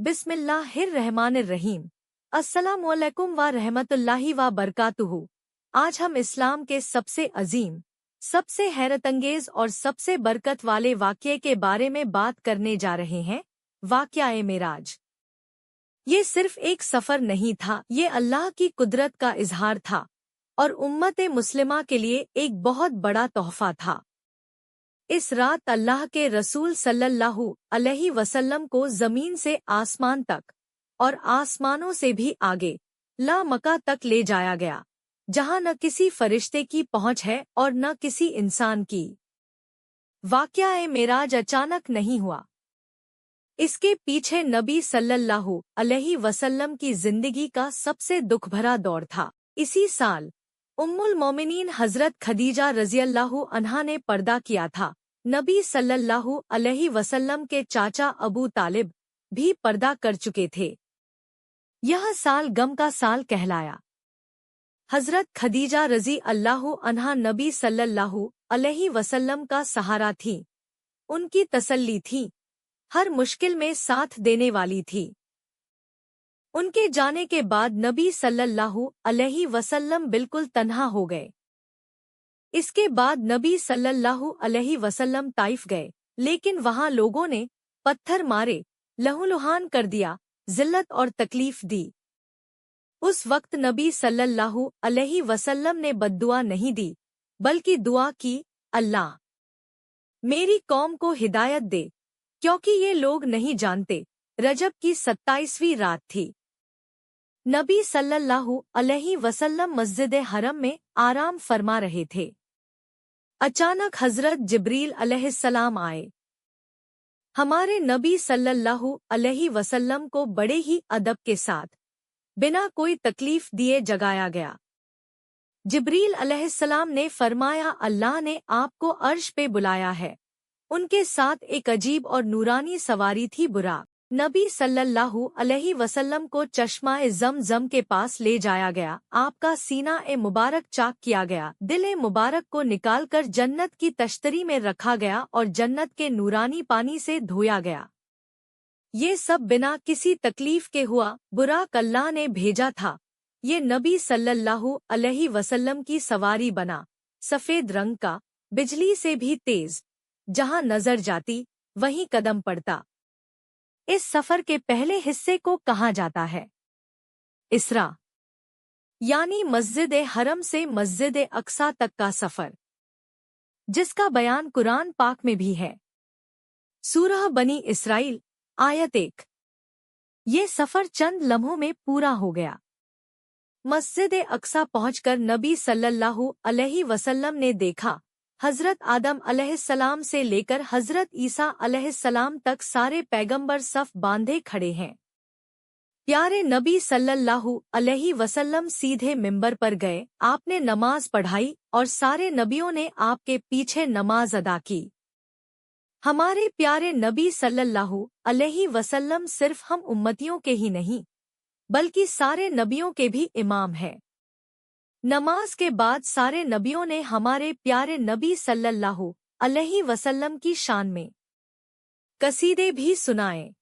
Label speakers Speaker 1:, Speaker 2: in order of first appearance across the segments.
Speaker 1: बिस्मिल्लाहिर्रहमानिर्रहीम। अस्सलामुअलैकुम व रहमतुल्लाहि व बरकातुहू। आज हम इस्लाम के सबसे अजीम, सबसे हैरतअंगेज और सबसे बरकत वाले वाक़ये के बारे में बात करने जा रहे हैं, वाक़या-ए मेराज। ये सिर्फ एक सफ़र नहीं था, ये अल्लाह की कुदरत का इजहार था और उम्मत मुस्लिमा के लिए एक बहुत बड़ा तोहफा था। इस रात अल्लाह के रसूल सल्लल्लाहु अलैहि वसल्लम को ज़मीन से आसमान तक और आसमानों से भी आगे ला मक्का तक ले जाया गया, जहां न किसी फरिश्ते की पहुंच है और न किसी इंसान की। वाक़या-ए मेराज अचानक नहीं हुआ। इसके पीछे नबी सल्लल्लाहु अलैहि वसल्लम की जिंदगी का सबसे दुख भरा दौर था। इसी साल उम्मुल मोमिनीन हजरत खदीजा रज़ियल्लाहु अन्हा ने पर्दा किया था। नबी सल्लल्लाहु अलैहि वसल्लम के चाचा अबू तालिब भी पर्दा कर चुके थे। यह साल गम का साल कहलाया। हजरत खदीजा रज़ी अल्लाहु अन्हा नबी सल्लल्लाहु अलैहि वसल्लम का सहारा थी, उनकी तसल्ली थी, हर मुश्किल में साथ देने वाली थी। उनके जाने के बाद नबी सल्लल्लाहु अलैहि वसल्लम बिल्कुल तन्हा हो गए। इसके बाद नबी सल्लल्लाहु अलैहि वसल्लम ताइफ गए, लेकिन वहां लोगों ने पत्थर मारे, लहूलुहान कर दिया, जिल्लत और तकलीफ दी। उस वक्त नबी सल्लल्लाहु अलैहि वसल्लम ने बद्दुआ नहीं दी, बल्कि दुआ की, अल्लाह मेरी कौम को हिदायत दे, क्योंकि ये लोग नहीं जानते। रजब की 27वीं रात थी। नबी सल्लल्लाहु अलैहि वसल्लम मस्जिद हरम में आराम फरमा रहे थे। अचानक हजरत जिब्रील अलैहिस्सलाम आए। हमारे नबी सल्लल्लाहु अलैहि वसल्लम को बड़े ही अदब के साथ, बिना कोई तकलीफ दिए जगाया गया। जिब्रील अलैहिस्सलाम ने फरमाया, अल्लाह ने आपको अर्श पे बुलाया है। उनके साथ एक अजीब और नूरानी सवारी थी, बुराक। नबी सल्लल्लाहु अलैहि वसल्लम को चश्मा-ए ज़म-ज़म के पास ले जाया गया, आपका सीना-ए मुबारक चाक किया गया, दिल-ए मुबारक को निकालकर जन्नत की तश्तरी में रखा गया और जन्नत के नूरानी पानी से धोया गया। ये सब बिना किसी तकलीफ के हुआ। बुराक अल्लाह ने भेजा था। ये नबी सल्लल्लाहु अलैहि वसल्लम की सवारी बना, सफ़ेद रंग का, बिजली से भी तेज, जहां नजर जाती वहीं कदम पड़ता। इस सफर के पहले हिस्से को कहा जाता है इसरा, यानी मस्जिद हरम से मस्जिद अक्सा तक का सफर, जिसका बयान कुरान पाक में भी है। सूरह बनी इसराइल आयत 1। ये सफर चंद लम्हों में पूरा हो गया। मस्जिद अक्सा पहुंचकर नबी सल्लल्लाहु अलैहि वसल्लम ने देखा, हजरत आदम अलैहिस्सलाम से लेकर हजरत ईसा अलैहिस्सलाम तक सारे पैगंबर सफ बांधे खड़े हैं। प्यारे नबी सल्लल्लाहु अलैहि वसल्लम सीधे मिंबर पर गए, आपने नमाज पढ़ाई और सारे नबियों ने आपके पीछे नमाज अदा की। हमारे प्यारे नबी सल्लल्लाहु अलैहि वसल्लम सिर्फ हम उम्मतियों के ही नहीं, बल्कि सारे नबियों के भी इमाम है। नमाज के बाद सारे नबियों ने हमारे प्यारे नबी सल्लल्लाहु अलैहि वसल्लम की शान में कसीदे भी सुनाए।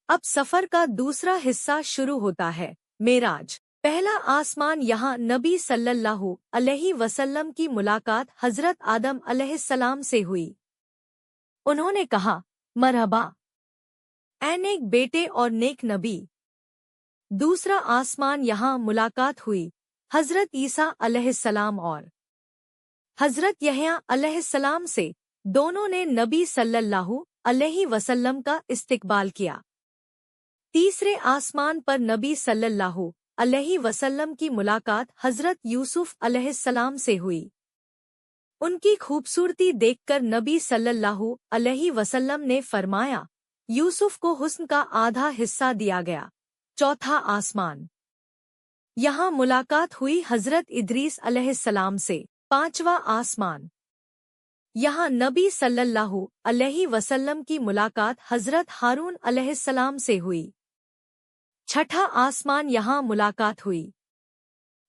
Speaker 1: अब सफर का दूसरा हिस्सा शुरू होता है, मेराज। पहला आसमान, यहाँ नबी सल्लल्लाहु अलैहि वसल्लम की मुलाकात हजरत आदम अलैहिस्सलाम से हुई। उन्होंने कहा, मरहबा ऐ नेक बेटे और नेक नबी। दूसरा आसमान, यहाँ मुलाकात हुई हजरत ईसा अलैहिस्सलाम और हजरत यहया अलैहिस्सलाम से। दोनों ने नबी सल्लल्लाहु अलैहि वसल्लम का इस्तकबाल किया। तीसरे आसमान पर नबी सल्लल्लाहु अलैहि वसल्लम की मुलाकात हजरत यूसुफ अलैहिस्सलाम से हुई। उनकी खूबसूरती देखकर नबी सल्लल्लाहु अलैहि वसल्लम ने फरमाया, यूसुफ को हुस्न का आधा हिस्सा दिया गया। चौथा आसमान, यहाँ मुलाकात हुई हजरत इदरीस अलैहिस्सलाम से। पांचवा आसमान, यहाँ नबी सल्लल्लाहु अलैहि वसल्लम की मुलाकात हजरत हारून अलैहिस्सलाम से हुई। छठा आसमान, यहाँ मुलाकात हुई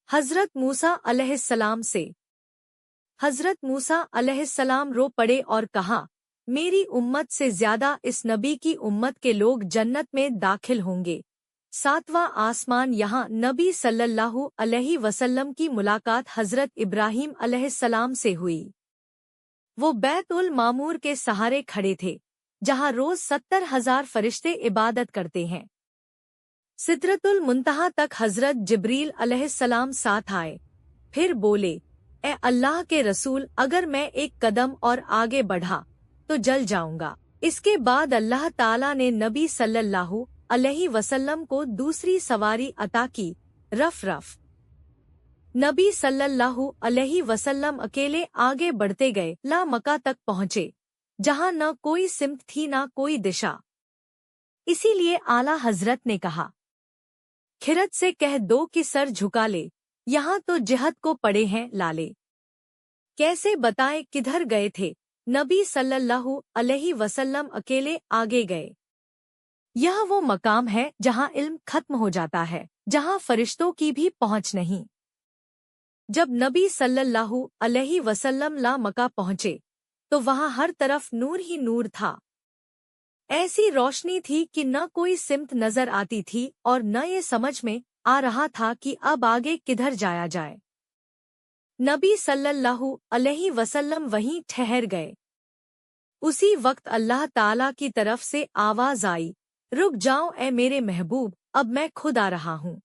Speaker 1: हजरत मूसा अलैहिस्सलाम से। हजरत मूसा अलैहिस्सलाम रो पड़े और कहा, मेरी उम्मत से ज्यादा इस नबी की उम्मत के लोग जन्नत में दाखिल होंगे। सातवां आसमान। यहाँ नबी सल्लल्लाहु अलैहि वसल्लम की मुलाकात हजरत इब्राहीम अलैहिस्सलाम से हुई। वो बैतुल मामूर के सहारे खड़े थे, जहाँ रोज 70,000 फरिश्ते इबादत करते हैं। सिदरतुल मुंतहा तक हजरत जिब्रील अलैहिस्सलाम साथ आए, फिर बोले, ए अल्लाह के रसूल, अगर मैं एक कदम और आगे बढ़ा तो जल जाऊंगा। इसके बाद अल्लाह ताला ने नबी सल्लल्लाहु अलैहि वसल्लम को दूसरी सवारी अता की, रफ। नबी सल्लल्लाहु अलैहि वसल्लम अकेले आगे बढ़ते गए, ला मक्का तक पहुँचे, जहाँ न कोई सिमत थी न कोई दिशा। इसीलिए आला हजरत ने कहा, खिरत से कह दो कि सर झुका ले, यहाँ तो जिहद को पड़े हैं लाले। कैसे बताएं किधर गए थे? नबी सल्लल्लाहु अलैहि वसल्लम अकेले आगे गए। यह वो मकाम है जहाँ इल्म खत्म हो जाता है, जहाँ फरिश्तों की भी पहुँच नहीं। जब नबी सल्लल्लाहु अलैहि वसल्लम ला मक्का पहुँचे तो वहाँ हर तरफ नूर ही नूर था। ऐसी रोशनी थी कि न कोई सिमत नजर आती थी और न ये समझ में आ रहा था कि अब आगे किधर जाया जाए। नबी सल्लल्लाहु अलैहि वसल्लम वहीं ठहर गए। उसी वक्त अल्लाह ताला की तरफ से आवाज आई, रुक जाओ ए मेरे महबूब, अब मैं खुद आ रहा हूँ।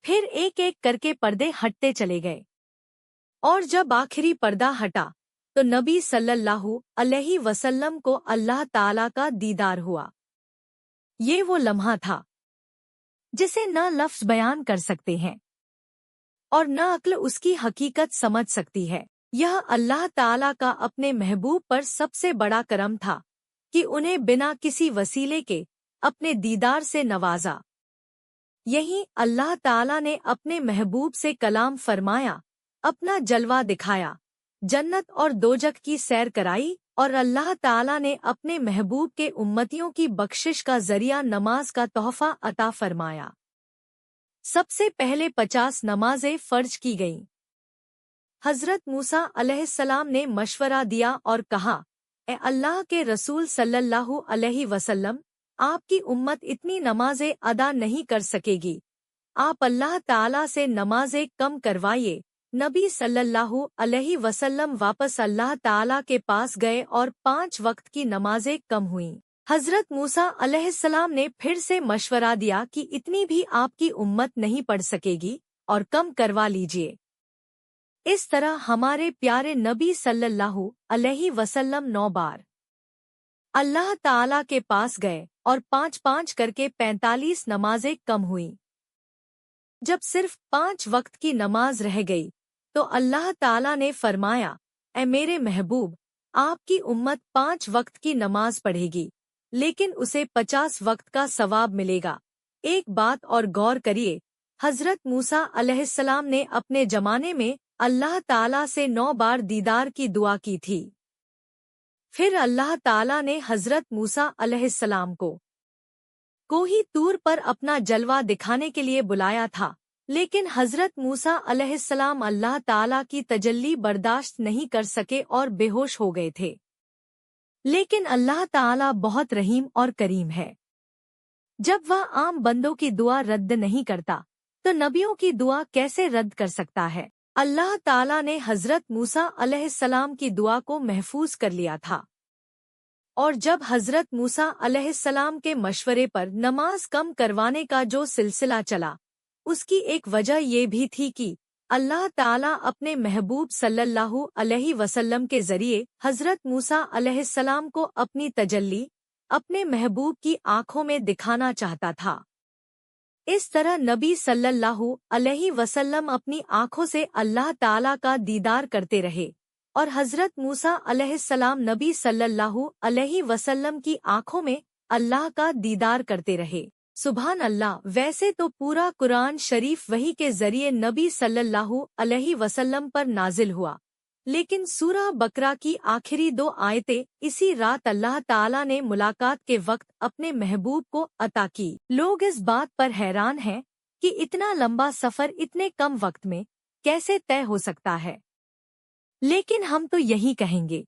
Speaker 1: फिर एक एक करके पर्दे हटते चले गए, और जब आखिरी पर्दा हटा तो नबी सल्लल्लाहु अलैहि वसल्लम को अल्लाह ताला का दीदार हुआ। ये वो लम्हा था जिसे न लफ्ज़ बयान कर सकते हैं और न अक्ल उसकी हकीकत समझ सकती है। यह अल्लाह ताला का अपने महबूब पर सबसे बड़ा करम था कि उन्हें बिना किसी वसीले के अपने दीदार से नवाजा। यही अल्लाह ताला ने अपने महबूब से कलाम फरमाया, अपना जलवा दिखाया, जन्नत और दोजख की सैर कराई, और अल्लाह ताला ने अपने महबूब के उम्मतियों की बख्शिश का जरिया नमाज का तोहफा अता फरमाया। सबसे पहले 50 नमाजें फर्ज की गईं। हजरत मूसा अलैहिस्सलाम ने मशवरा दिया और कहा, ए अल्लाह के रसूल सल्लल्लाहु अलैहि वसल्लम, आपकी उम्मत इतनी नमाजें अदा नहीं कर सकेगी, आप अल्लाह ताला से नमाजें कम करवाइए। नबी सल्लल्लाहु अलैहि वसल्लम वापस अल्लाह ताला के पास गए और 5 वक्त की नमाजें कम हुईं। हजरत मूसा अलैहिस्सलाम ने फिर से मशवरा दिया कि इतनी भी आपकी उम्मत नहीं पढ़ सकेगी और कम करवा लीजिए। इस तरह हमारे प्यारे नबी सल्लल्लाहु अलैहि वसल्लम 9 बार अल्लाह ताला के पास गए और 5-5 करके 45 नमाजें कम हुईं। जब सिर्फ 5 वक्त की नमाज रह गई तो अल्लाह ताला ने फरमाया, ए मेरे महबूब, आपकी उम्मत 5 वक्त की नमाज पढ़ेगी, लेकिन उसे 50 वक्त का सवाब मिलेगा। एक बात और गौर करिए, हजरत मूसा अलैहिस्सलाम ने अपने जमाने में अल्लाह ताला से 9 बार दीदार की दुआ की थी। फिर अल्लाह ताला ने हजरत मूसा अलैहिस्सलाम को कोही तूर पर अपना जलवा दिखाने के लिए बुलाया था, लेकिन हजरत मूसा अलैहिस्सलाम अल्लाह ताला की तजल्ली बर्दाश्त नहीं कर सके और बेहोश हो गए थे। लेकिन अल्लाह ताला बहुत रहीम और करीम है। जब वह आम बंदों की दुआ रद्द नहीं करता तो नबियों की दुआ कैसे रद्द कर सकता है। अल्लाह ताला ने हजरत मूसा अलैहिस्सलाम की दुआ को महफूज कर लिया था, और जब हजरत मूसा अलैहिस्सलाम के मशवरे पर नमाज कम करवाने का जो सिलसिला चला, उसकी एक वजह ये भी थी कि अल्लाह ताला अपने महबूब सल्लल्लाहु अलैहि वसल्लम के जरिए हजरत मूसा अलैहिस्सलाम को अपनी तजल्ली अपने महबूब की आँखों में दिखाना चाहता था। इस तरह नबी सल्लल्लाहु अलैहि वसल्लम अपनी आँखों से अल्लाह ताला का दीदार करते रहे, और हजरत मूसा अलैहिस्सलाम नबी सल्लल्लाहु अलैहि वसल्लम की आँखों में अल्लाह का दीदार करते रहे। सुभान अल्लाह। वैसे तो पूरा कुरान शरीफ वही के जरिए नबी सल्लल्लाहु अलैहि वसल्लम पर नाजिल हुआ, लेकिन सूरह बकरा की आखिरी 2 आयतें इसी रात अल्लाह ताला ने मुलाकात के वक्त अपने महबूब को अता की। लोग इस बात पर हैरान हैं कि इतना लंबा सफर इतने कम वक्त में कैसे तय हो सकता है, लेकिन हम तो यही कहेंगे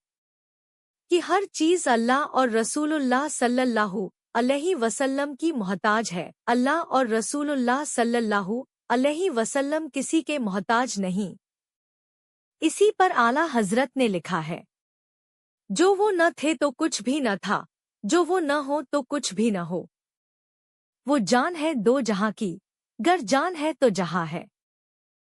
Speaker 1: कि हर चीज अल्लाह और रसूलुल्लाह सल्लल्लाहु अलैहि वसल्लम की मोहताज है। अल्लाह और रसूलुल्लाह सल्लल्लाहु अलैहि वसल्लम किसी के मोहताज नहीं। इसी पर आला हजरत ने लिखा है, जो वो न थे तो कुछ भी न था, जो वो न हो तो कुछ भी न हो। वो जान है दो जहां की, गर जान है तो जहां है।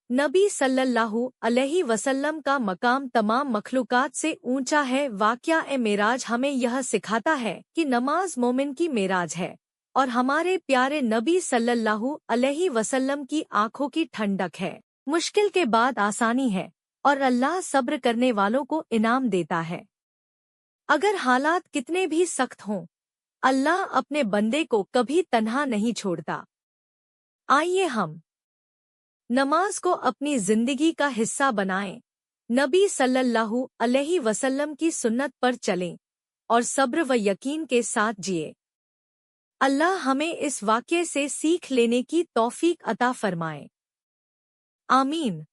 Speaker 1: नबी सल्लल्लाहु अलैहि वसल्लम का मकाम तमाम मखलूकात से ऊंचा है। वाक़या मेराज हमें यह सिखाता है कि नमाज मोमिन की मेराज है और हमारे प्यारे नबी सल्लल्लाहु अलैहि वसल्लम की आंखों की ठंडक है। मुश्किल के बाद आसानी है और अल्लाह सब्र करने वालों को इनाम देता है। अगर हालात कितने भी सख्त हों, अल्लाह अपने बंदे को कभी तन्हा नहीं छोड़ता। आइए हम नमाज को अपनी जिंदगी का हिस्सा बनाएं, नबी सल्लल्लाहु अलैहि वसल्लम की सुन्नत पर चलें और सब्र व यकीन के साथ जिए। अल्लाह हमें इस वाक़ये से सीख लेने की तौफीक अता फरमाए। आमीन।